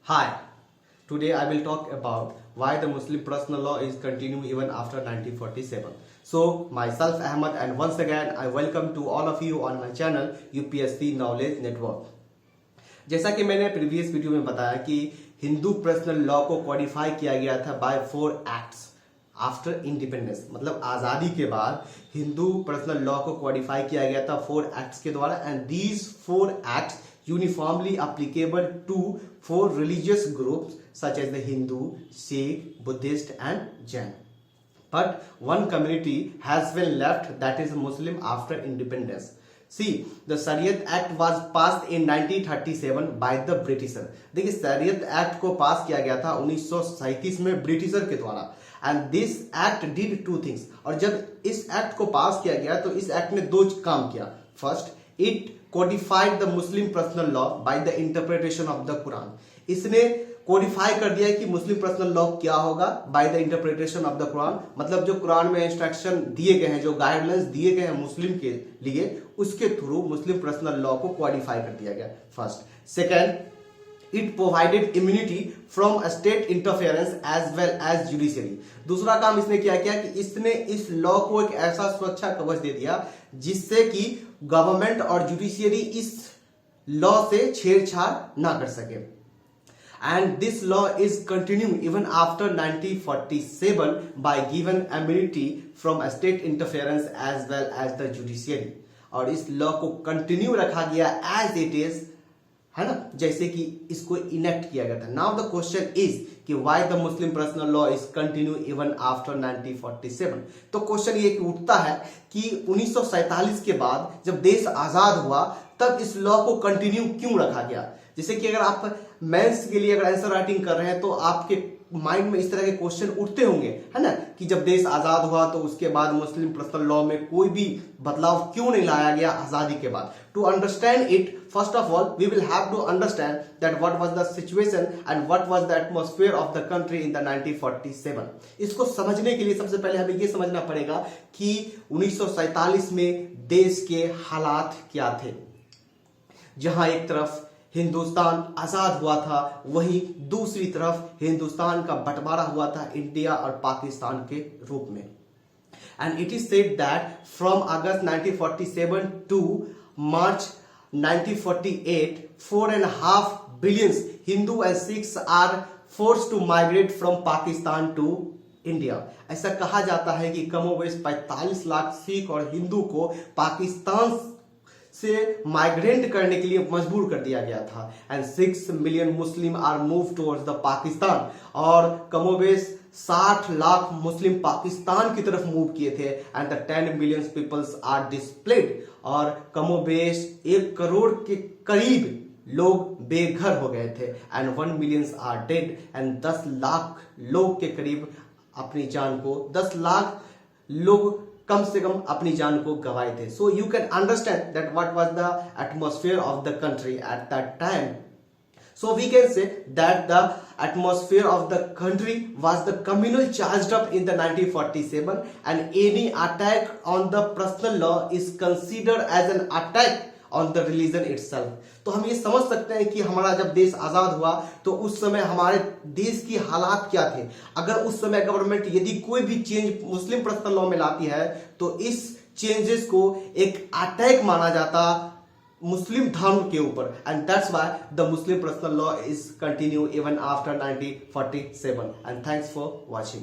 Hi, today I will talk about why the Muslim personal law is continuing even after 1947. So, myself Ahmad, and once again I welcome to all of you on my channel UPSC Knowledge Network. जैसा कि मैंने previous video में बताया कि Hindu personal law को कॉडिफाई किया गया था बाय 4 एक्ट्स आफ्टर इंडिपेंडेंस, मतलब आजादी के बाद हिंदू पर्सनल लॉ को कॉडिफाई किया गया था 4 एक्ट्स के द्वारा, and these 4 acts uniformly applicable to 4 religious groups such as the Hindu, Sikh, Buddhist and Jain. But one community has been left, that is Muslim, after independence. See, the Shariat Act was passed in 1937 by the Britisher. देखिए, शरीयत act को पास किया गया था 1937 में britisher के द्वारा, and this act did 2 things. और जब इस एक्ट को पास किया गया तो इस एक्ट ने 2 काम किया. First, it codified the Muslim personal law by the interpretation of the Quran. इसने कोडिफाई कर दिया कि मुस्लिम पर्सनल लॉ क्या होगा by the interpretation of the Quran, मतलब जो कुरान में इंस्ट्रक्शन दिए गए हैं, जो गाइडलाइंस दिए गए हैं मुस्लिम के लिए, उसके थ्रू मुस्लिम पर्सनल लॉ को कोडिफाई कर दिया गया. First. Second, it provided immunity from state interference as well as judiciary. दूसरा काम इसने क्या किया कि इसने इस लॉ को एक ऐसा सुरक्षा कवच दे दिया जिससे कि गवर्नमेंट और जुडिशियरी इस लॉ से छेड़छाड़ ना कर सके. And this law is continuing even after 1947 by given immunity from state interference as well as the judiciary. और इस लॉ को कंटिन्यू रखा गया एज इट इज, है ना, जैसे कि इसको इनेक्ट किया गया था. नाउ द क्वेश्चन इज कि why the Muslim personal law is continue even after 1947. तो क्वेश्चन ये उठता है कि 1947 के बाद जब देश आजाद हुआ तब इस लॉ को कंटिन्यू क्यों रखा गया. जैसे कि अगर आप मेंस के लिए अगर आंसर राइटिंग कर रहे हैं तो आपके माइंड में इस तरह के क्वेश्चन उठते होंगे, है ना, कि जब देश आजाद हुआ तो उसके बाद मुस्लिम पर्सनल लॉ में कोई भी बदलाव क्यों नहीं लाया गया आजादी के बाद. To understand it, first of all we will have to understand that what was the situation and what was the atmosphere of the country in the 1947. इसको समझने के लिए सबसे पहले हमें यह समझना पड़ेगा कि 1947 में देश के हालात क्या थे. जहां एक तरफ हिंदुस्तान आजाद हुआ था, वहीं दूसरी तरफ हिंदुस्तान का बंटवारा हुआ था इंडिया और पाकिस्तान के रूप में. And it is said that from August 1947 to March 1948 4.5 billion Hindu and Sikhs are forced to migrate from Pakistan to India. ऐसा कहा जाता है कि कमोबेश 45 लाख सिख और हिंदू को पाकिस्तान से माइग्रेट करने के लिए मजबूर कर दिया गया था. And 6 million Muslim are move towards the Pakistan, और कमोबेश 60 लाख मुस्लिम पाकिस्तान की तरफ मूव किए थे. And the 10 million peoples are displaced, और कमोबेश 1 करोड़ के करीब लोग बेघर हो गए थे. And 1 million are dead, and 10 lakh लोग के करीब अपनी जान को, 10 लाख लोग कम से कम अपनी जान को गंवाए थे. So you can understand that what was the atmosphere of the country at that time. So we can say that the atmosphere of the country was the communal charged up in the 1947, and any attack on the personal law is considered as an attack on the religion itself. तो हम ये समझ सकते हैं कि हमारा जब देश आजाद हुआ तो उस समय हमारे देश की हालात क्या थे. अगर उस समय गवर्नमेंट यदि कोई भी चेंज मुस्लिम पर्सनल लॉ में लाती है तो इस चेंजेस को एक अटैक माना जाता मुस्लिम धर्म के ऊपर. And that's why the Muslim personal law is continue even after 1947. And thanks for watching.